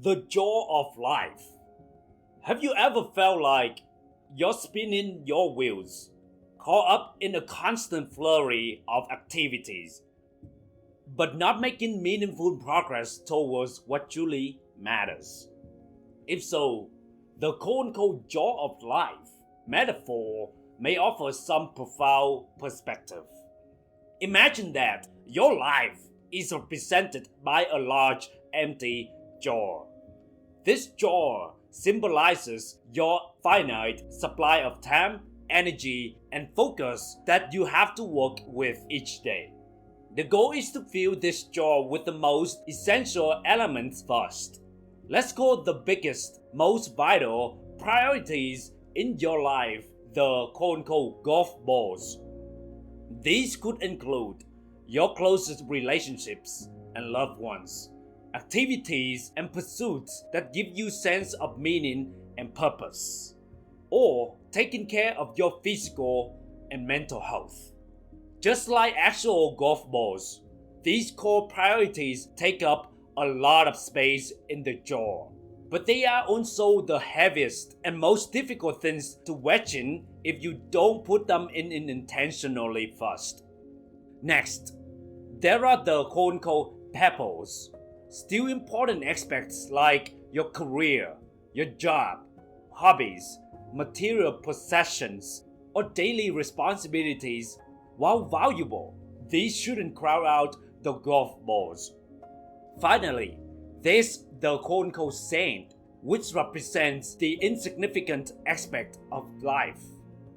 The jaw of life. Have you ever felt like you're spinning your wheels, caught up in a constant flurry of activities, but not making meaningful progress towards what truly matters? If so, the quote-unquote jaw of life metaphor may offer some profound perspective. Imagine that your life is represented by a large, empty jaw. This jaw symbolizes your finite supply of time, energy, and focus that you have to work with each day. The goal is to fill this jaw with the most essential elements first. Let's call the biggest, most vital priorities in your life the quote-unquote golf balls. These could include your closest relationships and loved ones, activities and pursuits that give you sense of meaning and purpose, or taking care of your physical and mental health. Just like actual golf balls, these core priorities take up a lot of space in the jaw, but they are also the heaviest and most difficult things to wedge in if you don't put them in intentionally first. Next, there are the quote-unquote pebbles. Still important aspects like your career, your job, hobbies, material possessions, or daily responsibilities, while valuable, these shouldn't crowd out the golf balls. Finally, there's the quote-unquote saint, which represents the insignificant aspect of life.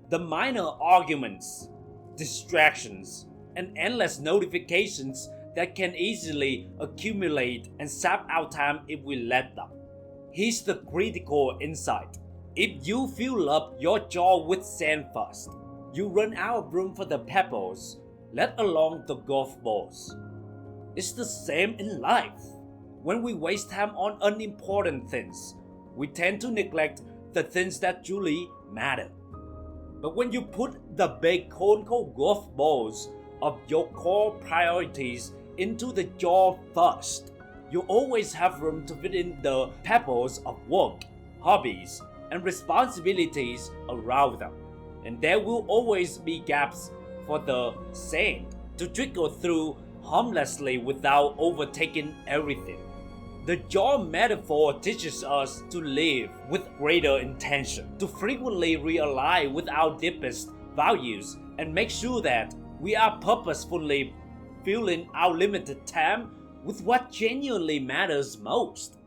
The minor arguments, distractions, and endless notifications that can easily accumulate and sap our time if we let them. Here's the critical insight. If you fill up your jaw with sand first, you run out of room for the pebbles, let alone the golf balls. It's the same in life. When we waste time on unimportant things, we tend to neglect the things that truly matter. But when you put the big quote-unquote golf balls of your core priorities into the jaw first, you always have room to fit in the pebbles of work, hobbies, and responsibilities around them. And there will always be gaps for the sand to trickle through harmlessly without overtaking everything. The jaw metaphor teaches us to live with greater intention, to frequently realign with our deepest values, and make sure that we are purposefully filling our limited time with what genuinely matters most.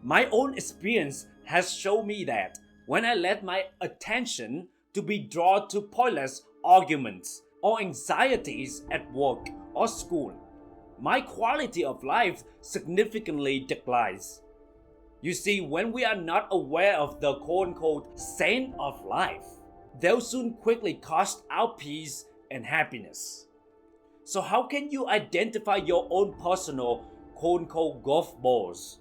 My own experience has shown me that when I let my attention to be drawn to pointless arguments or anxieties at work or school, my quality of life significantly declines. You see, when we are not aware of the quote-unquote saint of life, they'll soon quickly cost our peace and happiness. So how can you identify your own personal quote-unquote golf balls?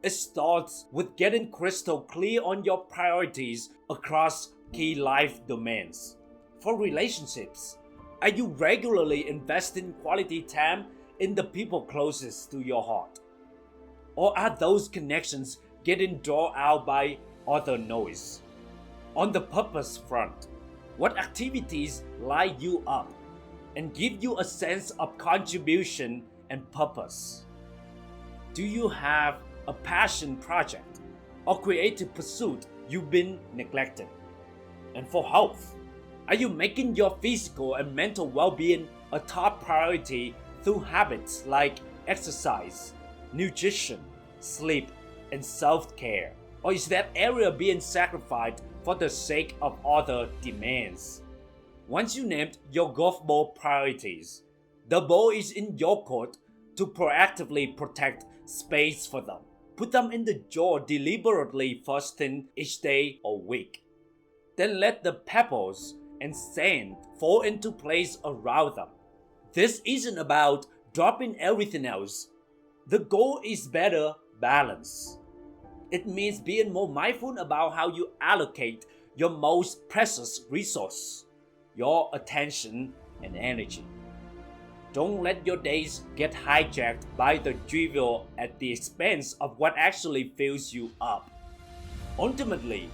It starts with getting crystal clear on your priorities across key life domains. For relationships, are you regularly investing quality time in the people closest to your heart? Or are those connections getting drawn out by other noise? On the purpose front, what activities light you up and give you a sense of contribution and purpose? Do you have a passion project or creative pursuit you've been neglecting? And for health, are you making your physical and mental well-being a top priority through habits like exercise, nutrition, sleep, and self-care? Or is that area being sacrificed for the sake of other demands? Once you named your golf ball priorities, the ball is in your court to proactively protect space for them. Put them in the jaw deliberately first thing each day or week. Then let the pebbles and sand fall into place around them. This isn't about dropping everything else. The goal is better balance. It means being more mindful about how you allocate your most precious resource, your attention and energy. Don't let your days get hijacked by the trivial at the expense of what actually fills you up. Ultimately,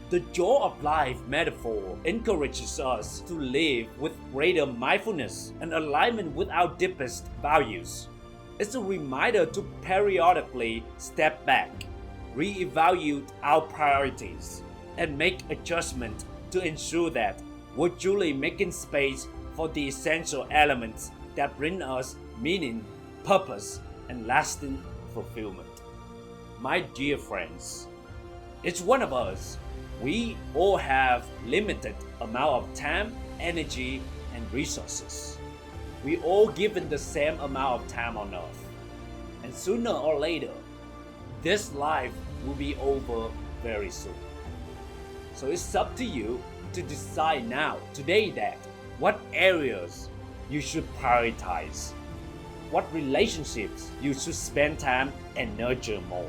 the joy of life metaphor encourages us to live with greater mindfulness and alignment with our deepest values. It's a reminder to periodically step back, reevaluate our priorities, and make adjustments to ensure that we're truly making space for the essential elements that bring us meaning, purpose, and lasting fulfillment. My dear friends, each one of us, we all have limited amount of time, energy, and resources. We all given the same amount of time on earth. And sooner or later, this life will be over very soon. So it's up to you to decide now, today, that what areas you should prioritize, what relationships you should spend time and nurture more,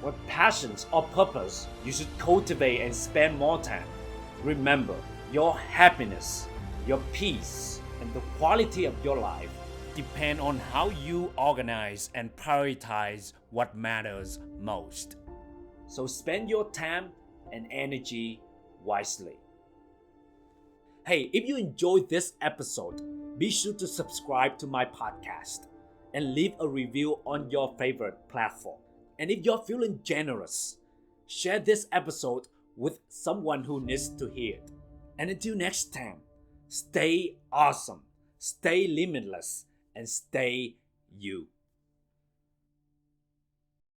what passions or purpose you should cultivate and spend more time. Remember, your happiness, your peace, and the quality of your life depend on how you organize and prioritize what matters most. So spend your time and energy wisely. Hey, if you enjoyed this episode, be sure to subscribe to my podcast and leave a review on your favorite platform. And if you're feeling generous, share this episode with someone who needs to hear it. And until next time, stay awesome, stay limitless, and stay you.